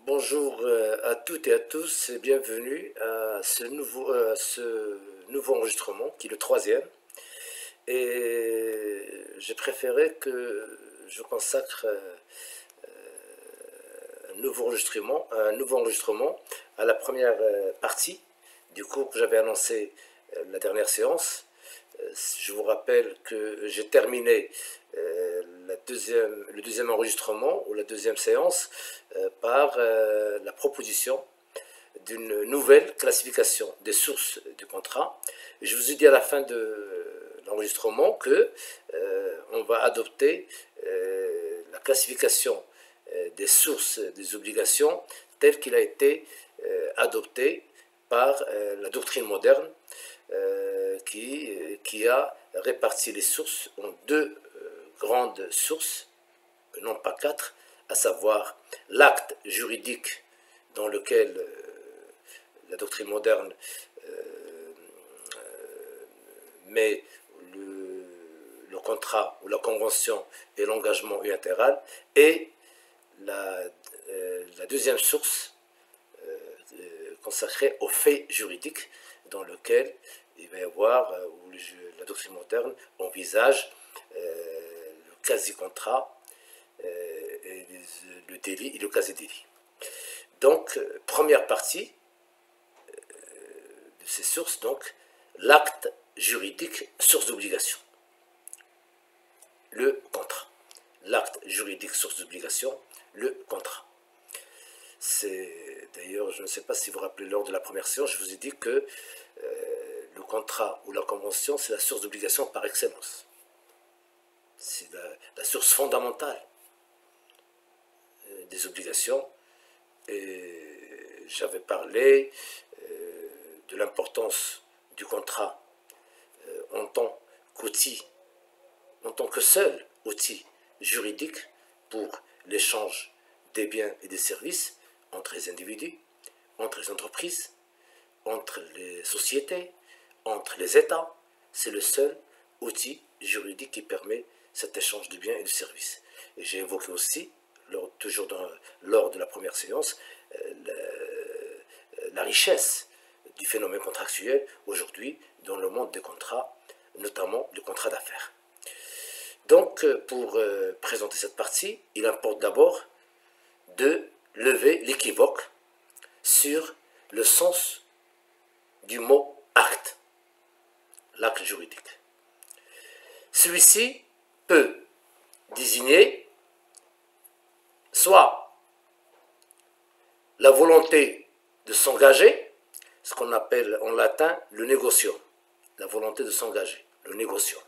Bonjour à toutes et à tous et bienvenue à ce nouveau enregistrement qui est le troisième. Et j'ai préféré que je consacre un nouveau enregistrement à la première partie du cours que j'avais annoncé la dernière séance. Je vous rappelle que j'ai terminé le deuxième enregistrement ou la deuxième séance par la proposition d'une nouvelle classification des sources du contrat. Je vous ai dit à la fin de l'enregistrement que on va adopter la classification des sources des obligations telle qu'il a été adoptée par la doctrine moderne qui a réparti les sources en deux grandes sources, non pas quatre, à savoir l'acte juridique dans lequel la doctrine moderne met le contrat ou la convention et l'engagement unilatéral, et la deuxième source consacrée aux faits juridiques dans lequel il va y avoir, où la doctrine moderne envisage le quasi-contrat, et le délit et le quasi-délit. Donc, première partie de ces sources, donc, l'acte juridique, source d'obligation. Le contrat. L'acte juridique, source d'obligation, le contrat. C'est d'ailleurs, je ne sais pas si vous vous rappelez, lors de la première séance, je vous ai dit que le contrat ou la convention, c'est la source d'obligation par excellence. C'est la source fondamentale des obligations. Et j'avais parlé de l'importance du contrat en tant qu'outil, en tant que seul outil juridique pour l'échange des biens et des services entre les individus, entre les entreprises, entre les sociétés, entre les États. C'est le seul outil juridique qui permet cet échange de biens et de services. Et j'ai évoqué aussi, toujours lors de la première séance, la richesse du phénomène contractuel aujourd'hui dans le monde des contrats, notamment du contrat d'affaires. Donc, pour présenter cette partie, il importe d'abord de lever l'équivoque sur le sens du mot acte, l'acte juridique. Celui-ci peut désigner soit la volonté de s'engager, ce qu'on appelle en latin le negotium, la volonté de s'engager, le negotium.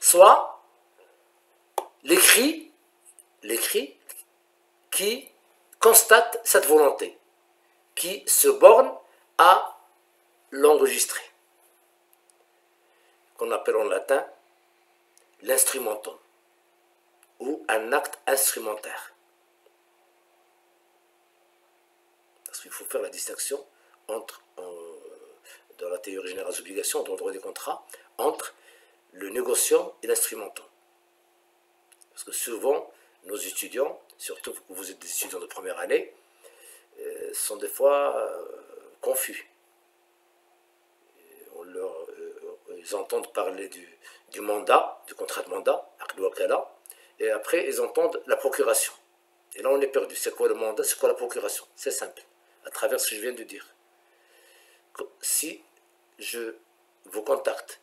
Soit l'écrit qui constate cette volonté, qui se borne à l'enregistrer, qu'on appelle en latin l'instrumentum, ou un acte instrumentaire. Parce qu'il faut faire la distinction entre, dans la théorie générale des obligations, dans le droit des contrats, entre le négociant et l'instrumentum. Parce que souvent, nos étudiants, surtout que vous êtes des étudiants de première année, sont des fois confus. Ils entendent parler du mandat, du contrat de mandat, et après ils entendent la procuration. Et là on est perdu. C'est quoi le mandat, c'est quoi la procuration? C'est simple, à travers ce que je viens de dire. Si je vous contacte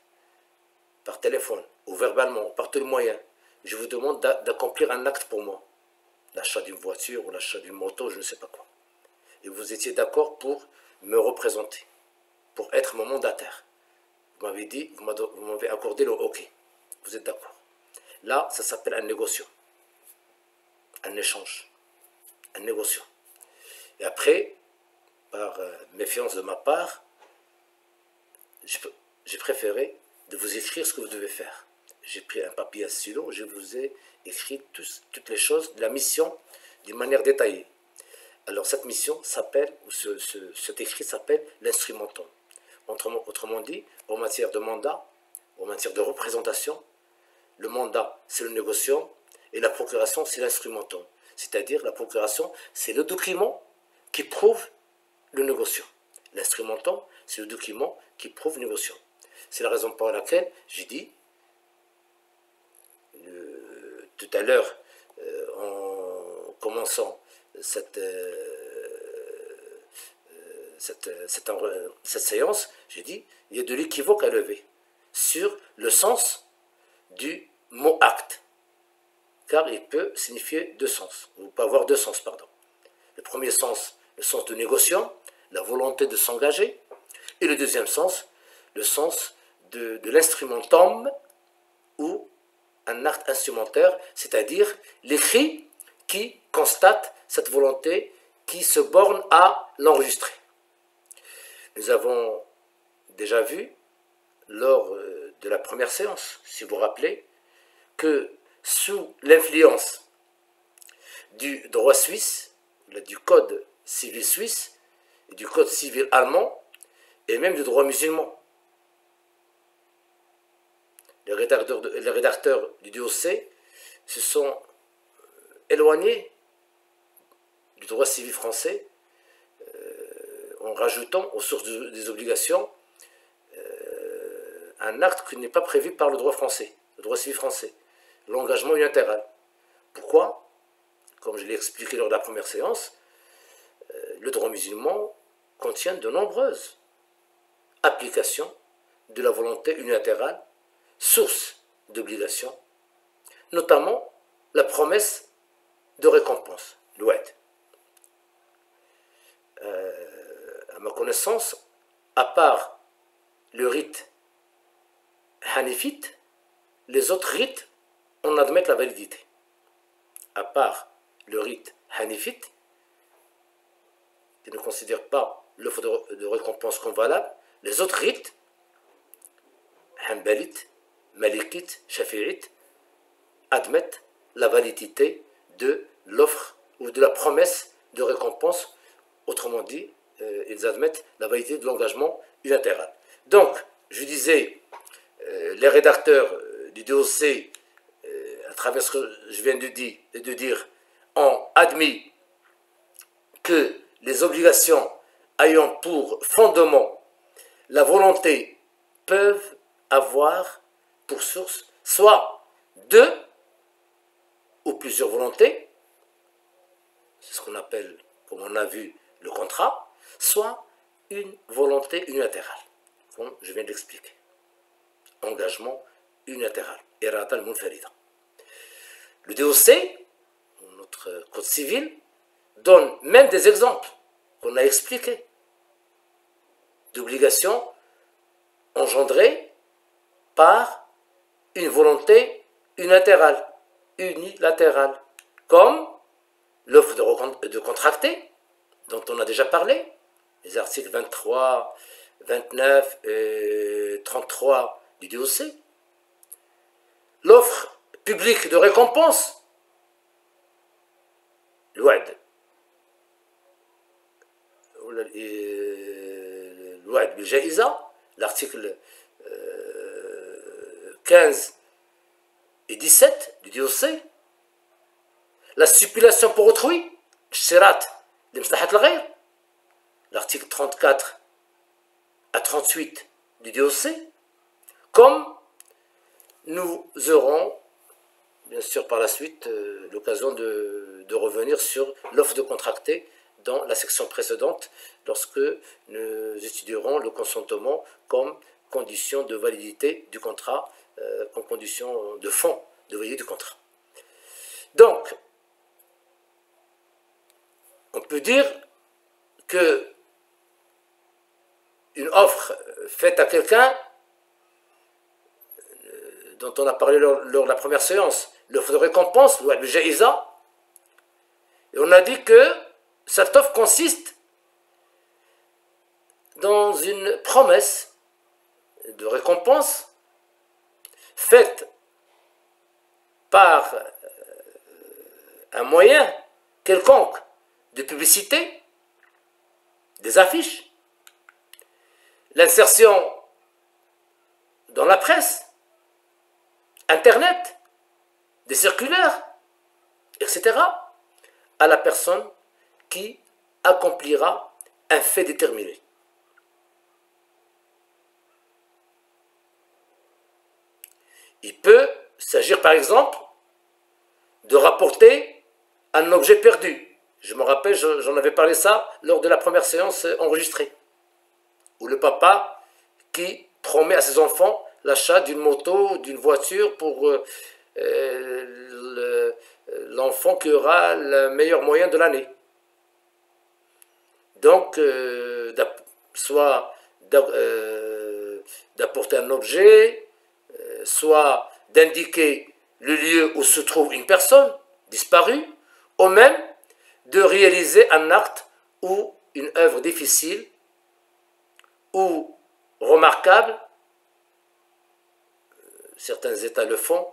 par téléphone, ou verbalement, par tous les moyens, je vous demande d'accomplir un acte pour moi, l'achat d'une voiture ou l'achat d'une moto, je ne sais pas quoi. Et vous étiez d'accord pour me représenter, pour être mon mandataire. Vous m'avez dit, vous m'avez accordé le OK. Vous êtes d'accord. Là, ça s'appelle un négociant, un échange, un négociant. Et après, par méfiance de ma part, j'ai préféré de vous écrire ce que vous devez faire. J'ai pris un papier, un stylo, je vous ai écrit toutes les choses de la mission d'une manière détaillée. Alors cette mission s'appelle, ou cet écrit s'appelle l'instrumentum. Autrement dit, en matière de mandat, en matière de représentation, le mandat c'est le négociant et la procuration c'est l'instrumentum. C'est-à-dire, la procuration, c'est le document qui prouve le négociant. L'instrumentum, c'est le document qui prouve le négociant. C'est la raison pour laquelle j'ai dit tout à l'heure, en commençant cette séance, j'ai dit il y a de l'équivoque à lever sur le sens du mot acte, car il peut signifier deux sens, ou peut avoir deux sens, pardon. Le premier sens, le sens de négociant, la volonté de s'engager, et le deuxième sens, le sens de l'instrumentum, ou un acte instrumentaire, c'est-à-dire l'écrit qui constate cette volonté, qui se borne à l'enregistrer. Nous avons déjà vu, lors de la première séance, si vous vous rappelez, que sous l'influence du droit suisse, du code civil suisse, du code civil allemand, et même du droit musulman, les rédacteurs du DOC se sont éloignés du droit civil français en rajoutant aux sources des obligations un acte qui n'est pas prévu par le droit français, le droit civil français, l'engagement unilatéral. Pourquoi? Comme je l'ai expliqué lors de la première séance, le droit musulman contient de nombreuses applications de la volonté unilatérale, source d'obligation, notamment la promesse de récompense, l'oued. À ma connaissance, à part le rite hanifite, les autres rites en admettent la validité. À part le rite hanifite, qui ne considère pas l'offre de récompense comme valable, les autres rites, hanbalites, malikites, shafi'ites, admettent la validité de l'offre ou de la promesse de récompense. Autrement dit, ils admettent la validité de l'engagement unilatéral. Donc, je disais, les rédacteurs du DOC, à travers ce que je viens de dire, ont admis que les obligations ayant pour fondement la volonté peuvent avoir pour source soit deux ou plusieurs volontés, c'est ce qu'on appelle, comme on a vu, le contrat, soit une volonté unilatérale, comme je viens d'expliquer. Engagement unilatéral, irada al-munfarida. Le DOC, notre code civil, donne même des exemples qu'on a expliqués d'obligations engendrées par une volonté unilatérale, comme l'offre de contracter, dont on a déjà parlé, les articles 23, 29 et 33 du DOC, l'offre publique de récompense, l'oued, bil-jaïza, l'article 15 et 17 du DOC, la stipulation pour autrui, l'article 34 à 38 du DOC, comme nous aurons bien sûr par la suite l'occasion de revenir sur l'offre de contracter dans la section précédente lorsque nous étudierons le consentement comme condition de validité du contrat, comme condition de fond de validité du contrat. Donc, on peut dire que une offre faite à quelqu'un, dont on a parlé lors de la première séance, l'offre de récompense, le jaïza, et on a dit que cette offre consiste dans une promesse de récompense faite par un moyen quelconque de publicité, des affiches, l'insertion dans la presse, Internet, des circulaires, etc., à la personne qui accomplira un fait déterminé. Il peut s'agir par exemple de rapporter un objet perdu. Je me rappelle, j'en avais parlé ça lors de la première séance enregistrée, où le papa qui promet à ses enfants l'achat d'une moto, d'une voiture pour l'enfant qui aura le meilleur moyen de l'année. Donc, soit d'apporter un objet, soit d'indiquer le lieu où se trouve une personne disparue, ou même de réaliser un acte ou une œuvre difficile ou remarquable. Certains États le font,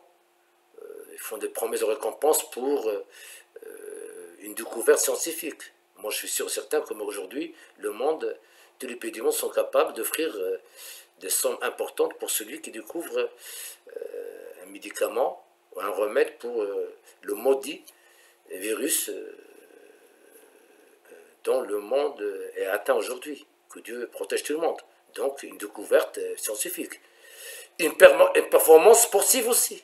ils font des promesses de récompense pour une découverte scientifique. Moi, je suis sûr et certain que aujourd'hui, le monde, tous les pays du monde sont capables d'offrir des sommes importantes pour celui qui découvre un médicament ou un remède pour le maudit virus dont le monde est atteint aujourd'hui. Que Dieu protège tout le monde. Donc, une découverte scientifique. Une performance sportive aussi.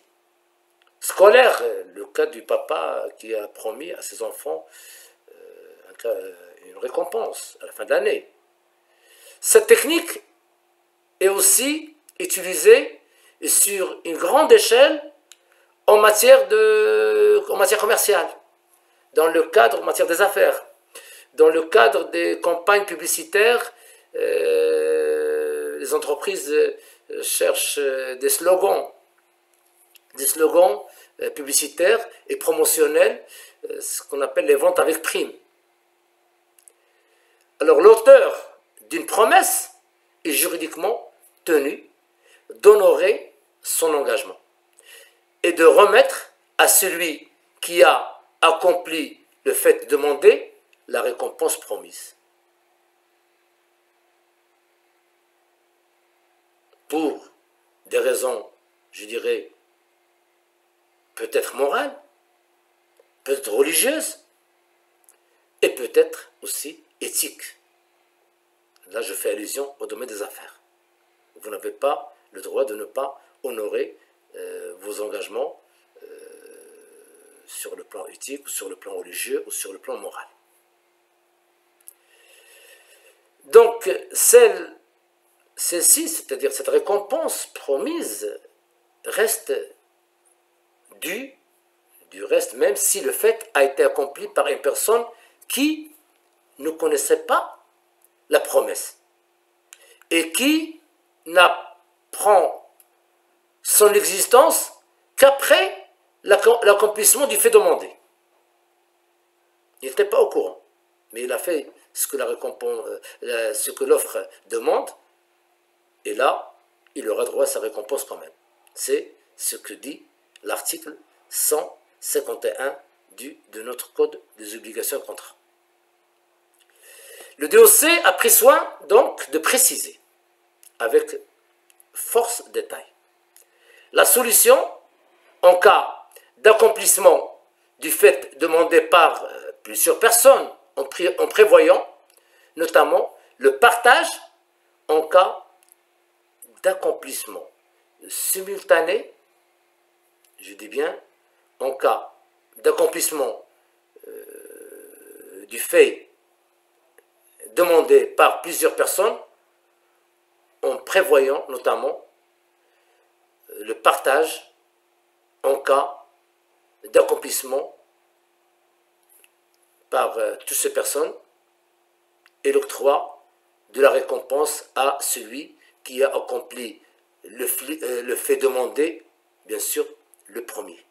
Scolaire, le cas du papa qui a promis à ses enfants une récompense à la fin de l'année. Cette technique est aussi utilisée sur une grande échelle en matière commerciale, dans le cadre, en matière des affaires, dans le cadre des campagnes publicitaires. Les entreprises cherchent des slogans publicitaires et promotionnels, ce qu'on appelle les ventes avec prime. Alors l'auteur d'une promesse est juridiquement tenu d'honorer son engagement et de remettre à celui qui a accompli le fait demandé la récompense promise. Pour des raisons, je dirais, peut-être morales, peut-être religieuses, et peut-être aussi éthiques. Là, je fais allusion au domaine des affaires. Vous n'avez pas le droit de ne pas honorer vos engagements sur le plan éthique, ou sur le plan religieux, ou sur le plan moral. Donc, celle-ci, c'est-à-dire cette récompense promise, reste due, du reste, même si le fait a été accompli par une personne qui ne connaissait pas la promesse et qui n'apprend son existence qu'après l'accomplissement du fait demandé. Il n'était pas au courant, mais il a fait ce que l'offre demande, et là, il aura droit à sa récompense quand même. C'est ce que dit l'article 151 de notre Code des obligations et contrats. Le DOC a pris soin donc de préciser, avec force détail, la solution en cas d'accomplissement du fait demandé par plusieurs personnes, en prévoyant notamment le partage en cas d'accomplissement simultané, je dis bien, en cas d'accomplissement du fait demandé par plusieurs personnes, en prévoyant notamment le partage en cas d'accomplissement par toutes ces personnes et l'octroi de la récompense à celui qui a accompli le fait demandé, bien sûr, le premier,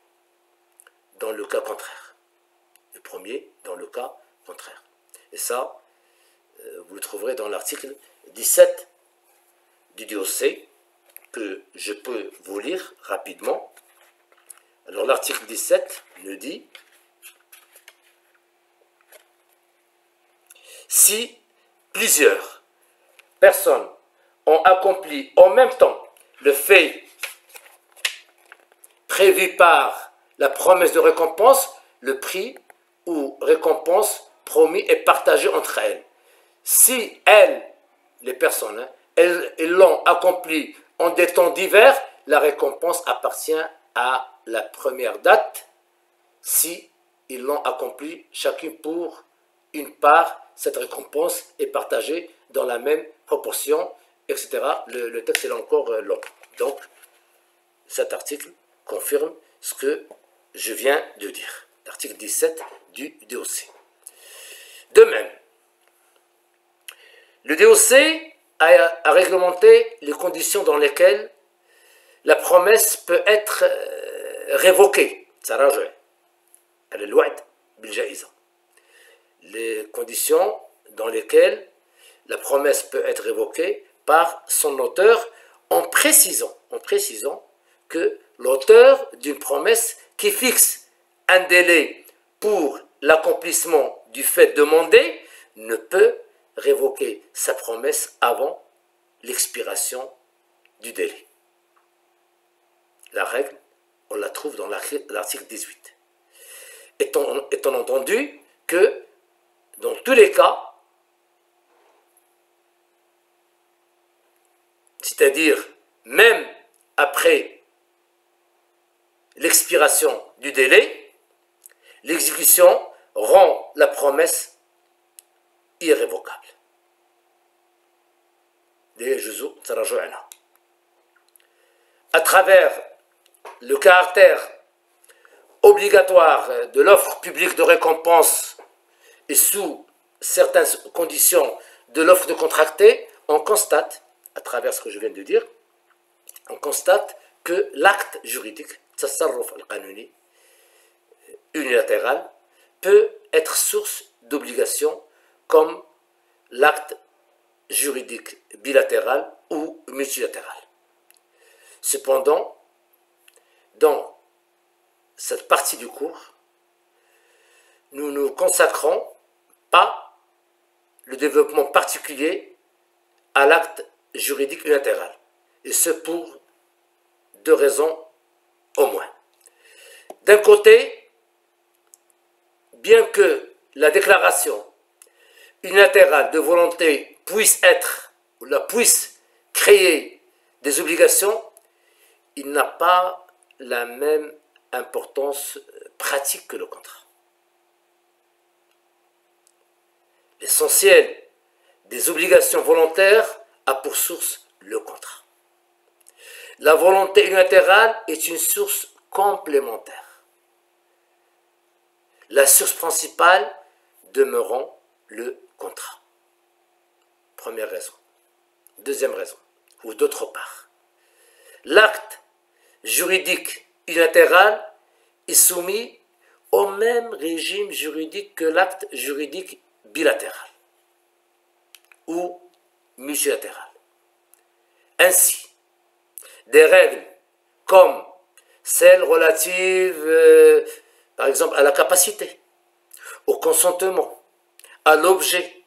dans le cas contraire. Le premier, dans le cas contraire. Et ça, vous le trouverez dans l'article 17 du DOC, que je peux vous lire rapidement. Alors l'article 17 nous dit: si plusieurs personnes ont accompli en même temps le fait prévu par la promesse de récompense, le prix ou récompense promis et partagé entre elles. Si elles, les personnes, hein, elles l'ont accompli en des temps divers, la récompense appartient à la première date. Si ils l'ont accompli chacune pour une part, cette récompense est partagée dans la même proportion, etc. Le texte est encore long. Donc, cet article confirme ce que je viens de dire. L'article 17 du DOC. De même, le DOC a réglementé les conditions dans lesquelles la promesse peut être révoquée. Les conditions dans lesquelles la promesse peut être révoquée par son auteur en précisant que l'auteur d'une promesse qui fixe un délai pour l'accomplissement du fait demandé ne peut révoquer sa promesse avant l'expiration du délai. La règle, on la trouve dans l'article 18. Étant entendu que, dans tous les cas, c'est-à-dire même après l'expiration du délai, l'exécution rend la promesse irrévocable. À travers le caractère obligatoire de l'offre publique de récompense et sous certaines conditions de l'offre de contracté, on constate, à travers ce que je viens de dire, on constate que l'acte juridique, tasarruf al-qanuni, unilatéral, peut être source d'obligation comme l'acte juridique bilatéral ou multilatéral. Cependant, dans cette partie du cours, nous ne consacrons pas le développement particulier à l'acte juridique unilatéral, et ce pour deux raisons au moins. D'un côté, bien que la déclaration unilatérale de volonté puisse créer des obligations, il n'a pas la même importance pratique que le contrat. L'essentiel des obligations volontaires a pour source le contrat. La volonté unilatérale est une source complémentaire. La source principale demeurant le contrat. Première raison. Deuxième raison, ou d'autre part, l'acte juridique unilatéral est soumis au même régime juridique que l'acte juridique bilatéral ou multilatéral. Ainsi, des règles comme celles relatives, par exemple, à la capacité, au consentement, à l'objet,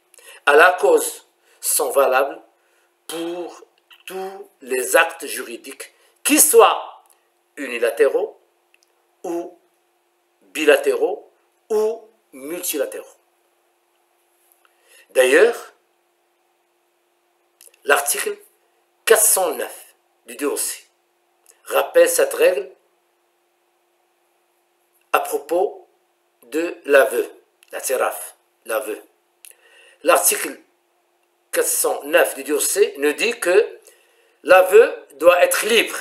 à la cause, sont valables pour tous les actes juridiques, qu'ils soient unilatéraux ou bilatéraux ou multilatéraux. D'ailleurs, l'article 409 du DOC rappelle cette règle à propos de l'aveu, la tiraf, l'aveu. L'article 409 du DOC nous dit que l'aveu doit être libre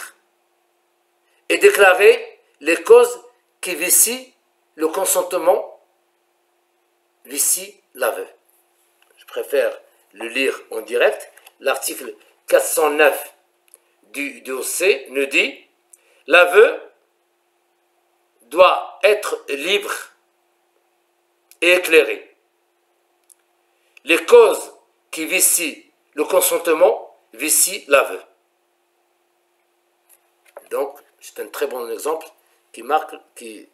et déclarer les causes qui vicient le consentement, vicient l'aveu. Je préfère le lire en direct. L'article 409 du DOC nous dit « L'aveu doit être libre et éclairé. Les causes qui vicient le consentement vicient l'aveu. » Donc, c'est un très bon exemple qui marque, qui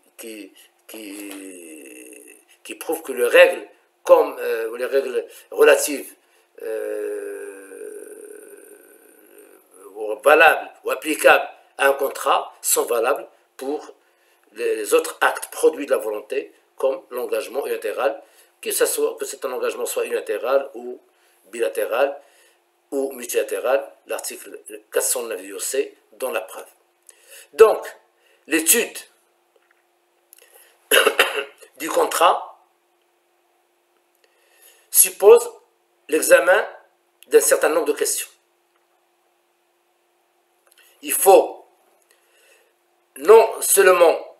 prouve que les règles, comme les règles relatives valables ou applicables à un contrat, sont valables pour les autres actes produits de la volonté, comme l'engagement unilatéral, que c'est un engagement soit unilatéral ou bilatéral ou multilatéral, l'article 409 du OC dans la preuve. Donc, l'étude du contrat suppose l'examen d'un certain nombre de questions. Il faut non seulement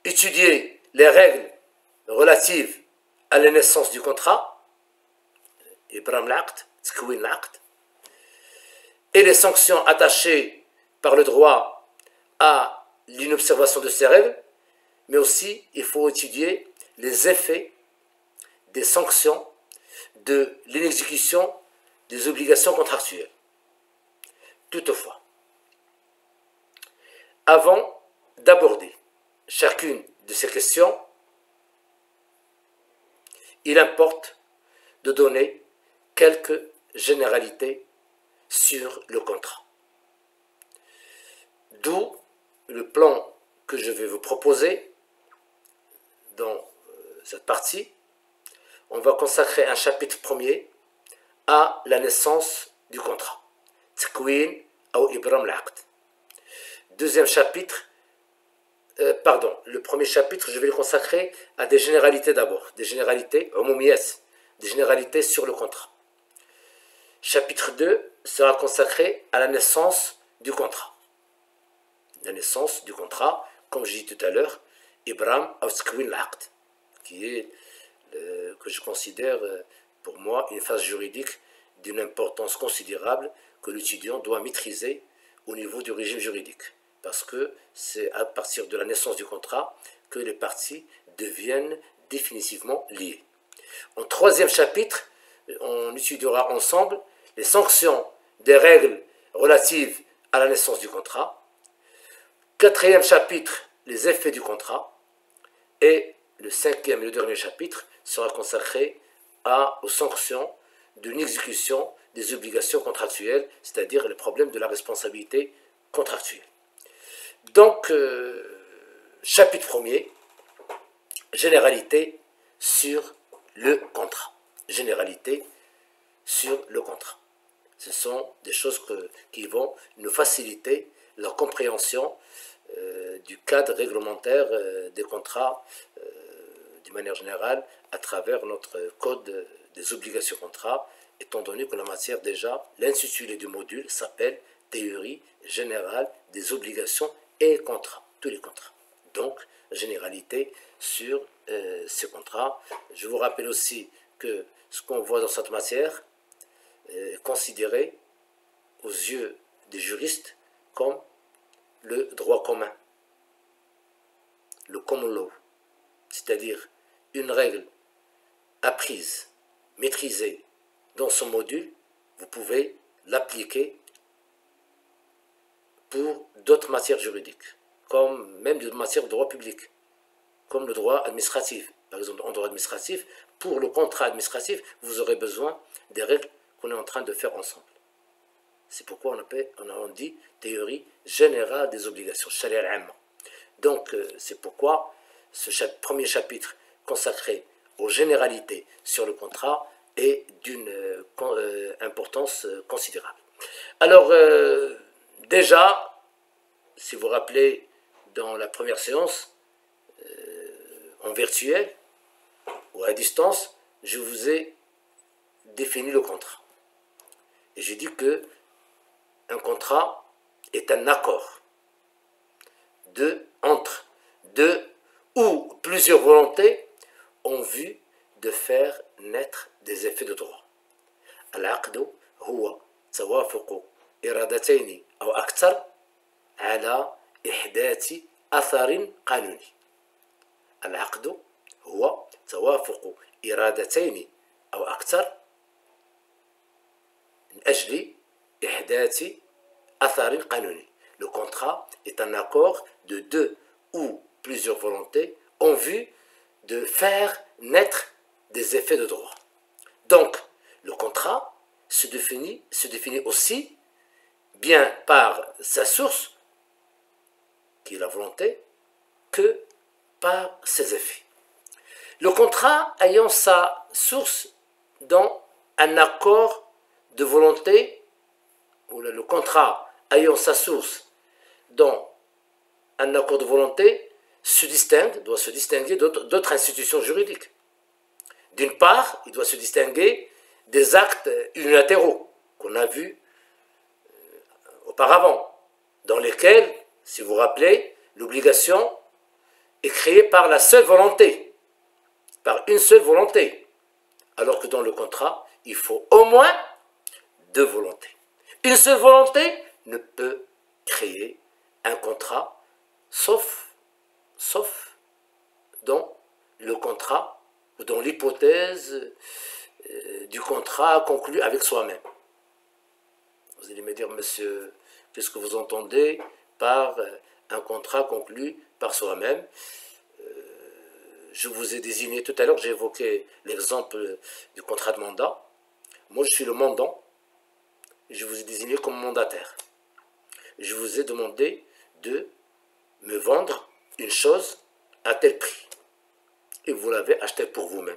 étudier les règles relatives à la naissance du contrat, Ibram l'aqd, Tkwin l'aqd, et les sanctions attachées par le droit à l'inobservation de ces règles, mais aussi il faut étudier les effets des sanctions de l'inexécution des obligations contractuelles. Toutefois, avant d'aborder chacune de ces questions, il importe de donner quelques généralités sur le contrat. D'où le plan que je vais vous proposer dans cette partie. On va consacrer un chapitre premier à la naissance du contrat. Tkwin ou Ibram l'aqd. Deuxième chapitre, le premier chapitre, je vais le consacrer à des généralités d'abord, des généralités, des généralités sur le contrat. Chapitre 2 sera consacré à la naissance du contrat. La naissance du contrat, comme je dis tout à l'heure, Ibram ou Tkwin l'aqd, qui est, que je considère pour moi une phase juridique d'une importance considérable que l'étudiant doit maîtriser au niveau du régime juridique. Parce que c'est à partir de la naissance du contrat que les parties deviennent définitivement liées. En troisième chapitre, on étudiera ensemble les sanctions des règles relatives à la naissance du contrat. Quatrième chapitre, les effets du contrat. Et le cinquième et le dernier chapitre sera consacré aux sanctions de l'exécution des obligations contractuelles, c'est-à-dire les problèmes de la responsabilité contractuelle. Donc, chapitre premier, généralité sur le contrat. Généralité sur le contrat. Ce sont des choses qui vont nous faciliter la compréhension du cadre réglementaire des contrats d'une manière générale à travers notre code des obligations contrats, étant donné que la matière déjà, l'intitulé du module s'appelle théorie générale des obligations et contrats, tous les contrats. Donc, généralité sur ces contrats. Je vous rappelle aussi que ce qu'on voit dans cette matière est considéré aux yeux des juristes comme le droit commun, le common law, c'est-à-dire une règle apprise, maîtrisée dans son module, vous pouvez l'appliquer pour d'autres matières juridiques, comme même des matières de droit public, comme le droit administratif. Par exemple, en droit administratif, pour le contrat administratif, vous aurez besoin des règles qu'on est en train de faire ensemble. C'est pourquoi on dit théorie générale des obligations, sharia al-amma. Donc, c'est pourquoi ce premier chapitre consacré aux généralités sur le contrat est d'une importance considérable. Alors, déjà, si vous vous rappelez, dans la première séance, en virtuel ou à distance, je vous ai défini le contrat. Et j'ai dit que un contrat est un accord entre deux ou plusieurs volontés en vue de faire naître des effets de droit. العقد هو توافق إرادتين أو أكثر على إحداث أثر قانوني. العقد هو توافق إرادتين أو أكثر من أجل إحداث أثر قانوني. Le contrat est un accord de deux ou plusieurs volontés en vue de faire naître des effets de droit. Donc, le contrat se définit aussi bien par sa source, qui est la volonté, que par ses effets. Le contrat ayant sa source dans un accord de volonté, ou le contrat ayant sa source dans un accord de volonté, doit se distinguer d'autres institutions juridiques. D'une part, il doit se distinguer des actes unilatéraux qu'on a vus auparavant, dans lesquels, si vous vous rappelez, l'obligation est créée par la seule volonté, par une seule volonté, alors que dans le contrat, il faut au moins deux volontés. Une seule volonté ne peut créer un contrat, sauf dans le contrat ou dans l'hypothèse du contrat conclu avec soi-même. Vous allez me dire, monsieur, qu'est-ce que vous entendez par un contrat conclu par soi-même? Je vous ai désigné tout à l'heure, j'ai évoqué l'exemple du contrat de mandat. Moi, je suis le mandant, je vous ai désigné comme mandataire. Je vous ai demandé de me vendre une chose à tel prix. Et vous l'avez acheté pour vous-même.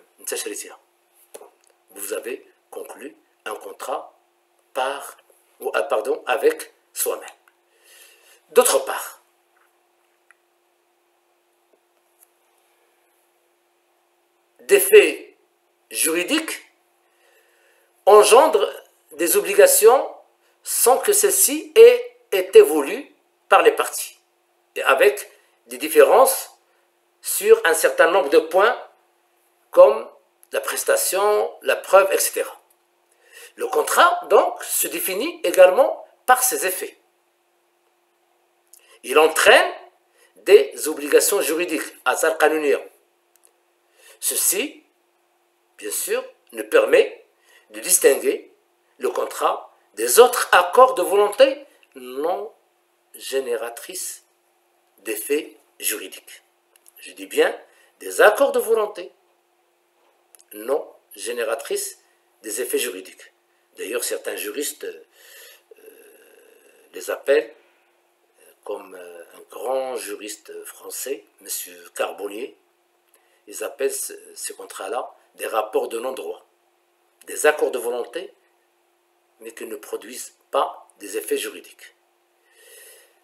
Vous avez conclu un contrat avec soi-même. D'autre part, des faits juridiques engendrent des obligations sans que celles-ci aient été voulues par les parties, et avec des différences sur un certain nombre de points, comme la prestation, la preuve, etc. Le contrat, donc, se définit également par ses effets. Il entraîne des obligations juridiques, asar qanuniya. Ceci, bien sûr, ne permet de distinguer le contrat des autres accords de volonté non génératrices d'effets juridiques. Je dis bien des accords de volonté non génératrices des effets juridiques. D'ailleurs, certains juristes les appellent, comme un grand juriste français, M. Carbonnier, ils appellent ces contrats-là des rapports de non-droit, des accords de volonté, mais qui ne produisent pas des effets juridiques.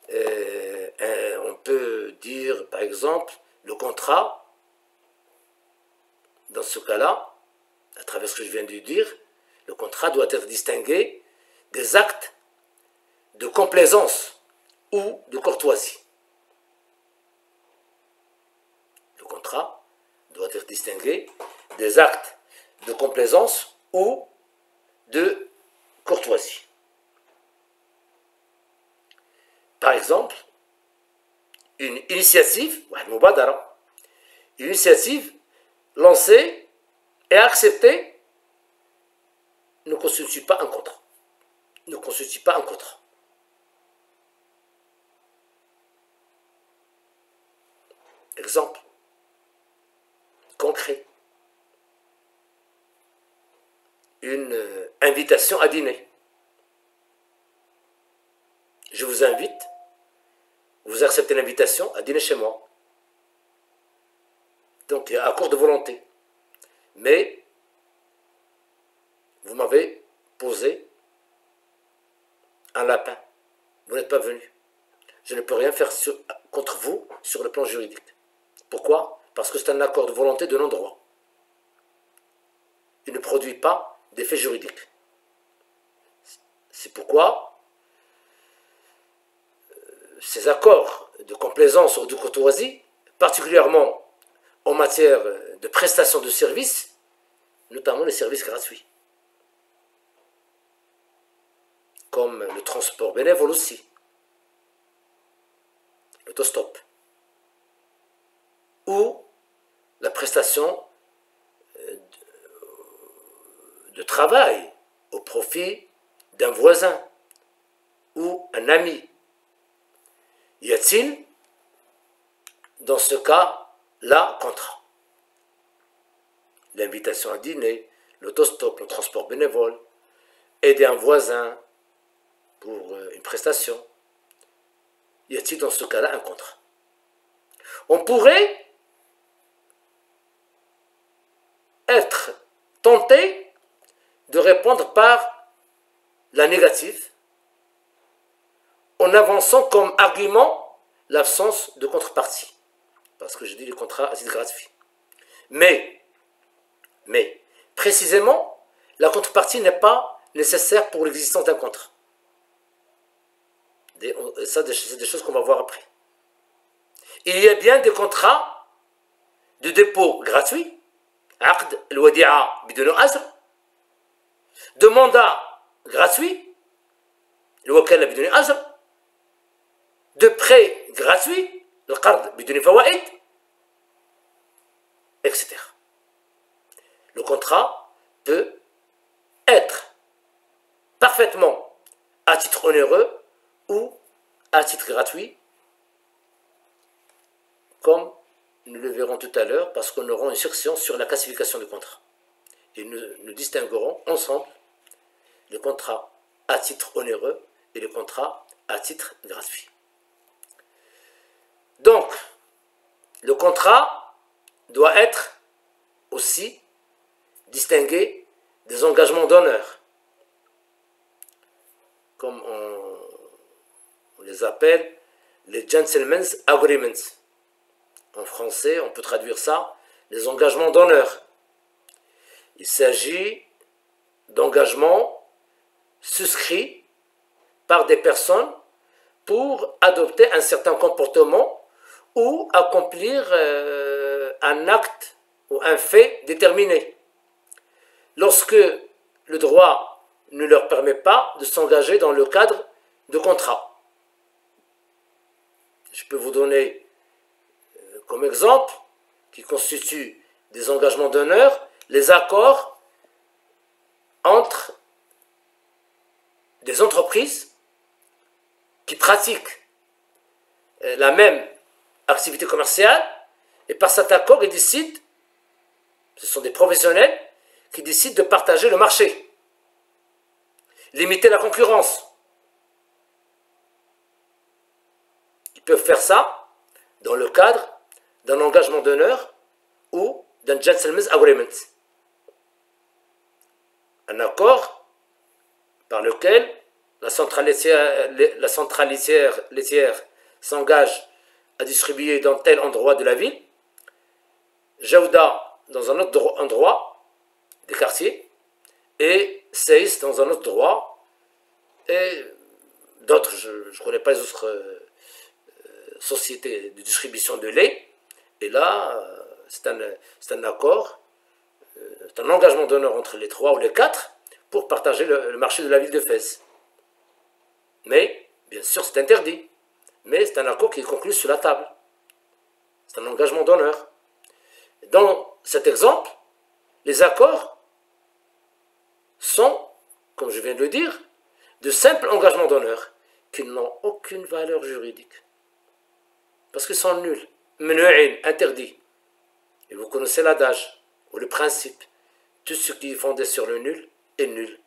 On peut dire, par exemple, le contrat, dans ce cas-là, à travers ce que je viens de dire, le contrat doit être distingué des actes de complaisance ou de courtoisie. Le contrat doit être distingué des actes de complaisance ou de courtoisie. Par exemple, une initiative lancée et acceptée ne constitue pas un contrat. Ne constitue pas un contrat. Exemple concret. Une invitation à dîner. Je vous invite, vous acceptez l'invitation à dîner chez moi. Donc il y a accord de volonté. Mais vous m'avez posé un lapin. Vous n'êtes pas venu. Je ne peux rien faire contre vous sur le plan juridique. Pourquoi? Parce que c'est un accord de volonté de non-droit. Il ne produit pas d'effet juridique. C'est pourquoi ces accords de complaisance ou de courtoisie, particulièrement en matière de prestation de services, notamment les services gratuits, comme le transport bénévole aussi, l'autostop, ou la prestation de travail au profit d'un voisin ou un ami. Y a-t-il, dans ce cas-là, contrat? L'invitation à dîner, l'autostop, le transport bénévole, aider un voisin pour une prestation. Y a-t-il dans ce cas-là un contrat? On pourrait tenter de répondre par la négative en avançant comme argument l'absence de contrepartie. Parce que je dis le contrat à titre gratuit. Mais, précisément, la contrepartie n'est pas nécessaire pour l'existence d'un contrat. Et ça, c'est des choses qu'on va voir après. Il y a bien des contrats de dépôt gratuit, عقد الوديعة بدون أجر, de mandat gratuit, الوكالة بدون أجر, de prêt gratuit, القرض بدون فوائد, etc. Le contrat peut être parfaitement à titre onéreux ou à titre gratuit, comme nous le verrons tout à l'heure, parce qu'on aura une section sur la classification du contrat. Et nous distinguerons ensemble le contrat à titre onéreux et le contrat à titre gratuit. Donc, le contrat doit être aussi distingué des engagements d'honneur, comme on les appelle les gentlemen's agreements. En français, on peut traduire ça, les engagements d'honneur. Il s'agit d'engagements souscrits par des personnes pour adopter un certain comportement ou accomplir un acte ou un fait déterminé. Lorsque le droit ne leur permet pas de s'engager dans le cadre de contrat. Je peux vous donner comme exemple, qui constituent des engagements d'honneur, les accords entre des entreprises qui pratiquent la même activité commerciale, et par cet accord, ils décident, ce sont des professionnels, qui décident de partager le marché, limiter la concurrence. Ils peuvent faire ça dans le cadre d'un engagement d'honneur ou d'un gentleman's agreement. Un accord par lequel la centrale laitière s'engage à distribuer dans tel endroit de la ville, Jaouda dans un autre endroit des quartiers, et Seis dans un autre endroit, et d'autres, je ne connais pas les autres sociétés de distribution de lait. Et là, c'est un accord, c'est un engagement d'honneur entre les 3 ou les 4 pour partager le marché de la ville de Fès. Mais, bien sûr, c'est interdit. Mais c'est un accord qui est conclu sur la table. C'est un engagement d'honneur. Dans cet exemple, les accords sont, comme je viens de le dire, de simples engagements d'honneur qui n'ont aucune valeur juridique. Parce qu'ils sont nuls. Interdit. Et vous connaissez l'adage, ou le principe. Tout ce qui est fondé sur le nul est nul.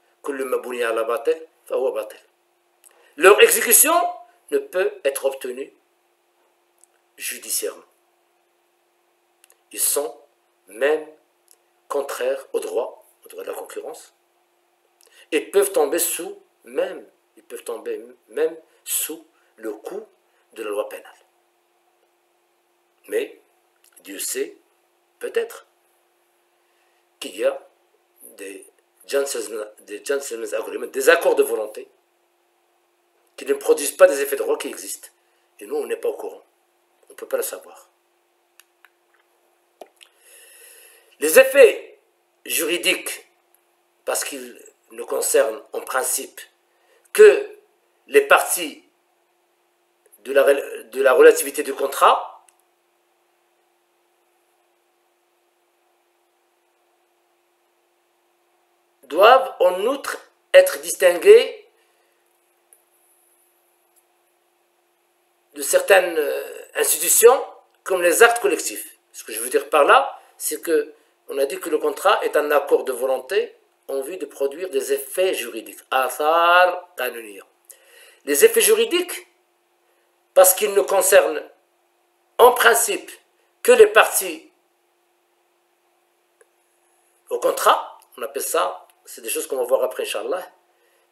Leur exécution ne peut être obtenue judiciairement. Ils sont même contraires au droit de la concurrence, et peuvent tomber même sous le coup de la loi pénale. Mais Dieu sait, peut-être, qu'il y a des gentlemen's agreements, des accords de volonté, qui ne produisent pas des effets de droit qui existent. Et nous, on n'est pas au courant. On ne peut pas le savoir. Les effets juridiques, parce qu'ils ne concernent en principe que les parties de la relativité du contrat, doivent en outre être distingués de certaines institutions comme les actes collectifs. Ce que je veux dire par là, c'est que on a dit que le contrat est un accord de volonté en vue de produire des effets juridiques. Athar qanuniya. Les effets juridiques, parce qu'ils ne concernent en principe que les parties au contrat, on appelle ça, c'est des choses qu'on va voir après, Inch'Allah,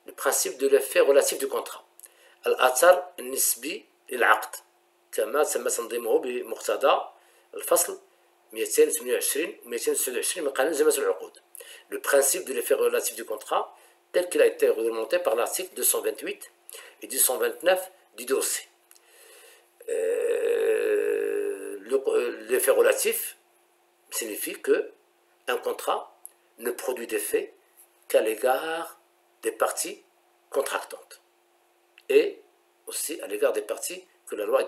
le principe de l'effet relatif du contrat. الأثر النسبي للعقد كما تسمى تنظيمه بمقتضى الفصل 228 و 229 من قانون زمامة العقود. Le principe de l'effet relatif du contrat tel qu'il a été réglementé par l'article 228 et 229 du dossier. L'effet relatif signifie que un contrat ne produit d'effet qu'à l'égard des parties contractantes et aussi à l'égard des parties que la loi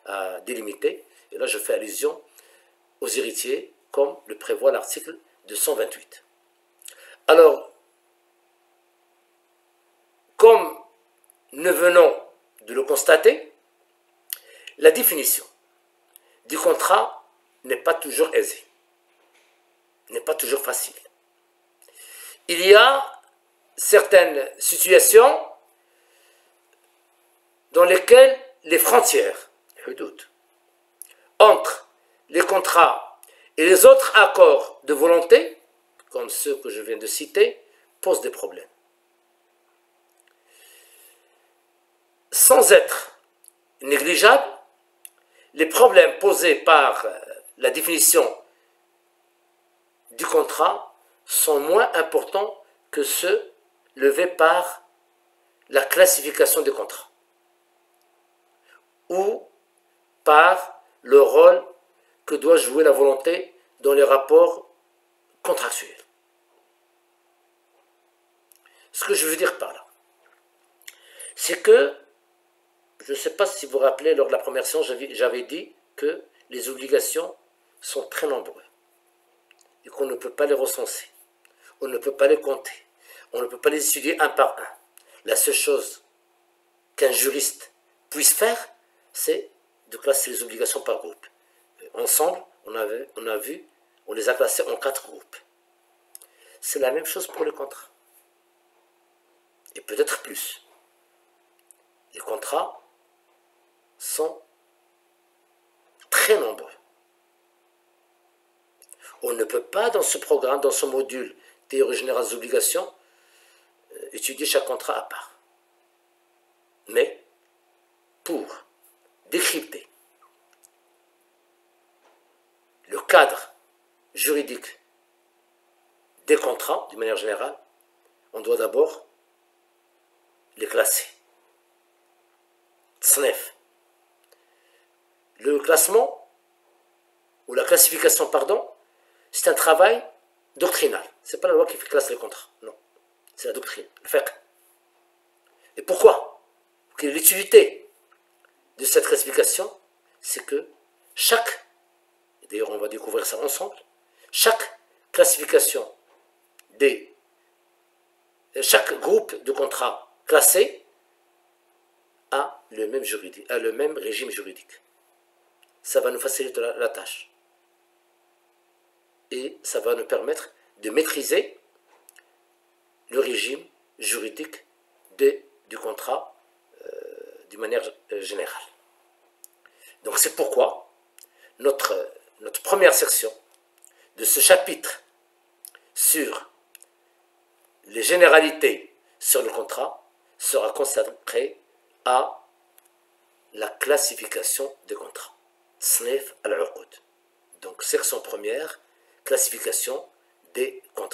a délimitées. Et là, je fais allusion aux héritiers, comme le prévoit l'article 228. Alors, comme nous venons de le constater, la définition du contrat n'est pas toujours aisée, n'est pas toujours facile. Il y a certaines situations dans lesquelles les frontières, entre les contrats et les autres accords de volonté, comme ceux que je viens de citer, posent des problèmes. Sans être négligeables, les problèmes posés par la définition du contrat sont moins importants que ceux levés par la classification des contrats ou par le rôle que doit jouer la volonté dans les rapports contractuels. Ce que je veux dire par là, c'est que, je ne sais pas si vous vous rappelez, lors de la première séance, j'avais dit que les obligations sont très nombreuses et qu'on ne peut pas les recenser, on ne peut pas les compter, on ne peut pas les étudier un par un. La seule chose qu'un juriste puisse faire, c'est de classer les obligations par groupe. Ensemble, on les a classées en 4 groupes. C'est la même chose pour les contrats. Et peut-être plus. Les contrats sont très nombreux. On ne peut pas, dans ce programme, dans ce module théorie générale des obligations, étudier chaque contrat à part. Mais, pour décrypter le cadre juridique des contrats, d'une manière générale, on doit d'abord les classer. Tsnef. Le classement, ou la classification, pardon, c'est un travail doctrinal. Ce n'est pas la loi qui classe les contrats, non. C'est la doctrine, le fiqh. Et pourquoi? Quelle est l'utilité de cette classification? C'est que chaque, d'ailleurs on va découvrir ça ensemble, chaque classification chaque groupe de contrats classés a le même régime juridique. Ça va nous faciliter la tâche. Et ça va nous permettre de maîtriser le régime juridique du contrat d'une manière générale. Donc c'est pourquoi notre première section de ce chapitre sur les généralités sur le contrat sera consacrée à la classification des contrats. Tsnef al-uqud. Donc section première, classification des contrats.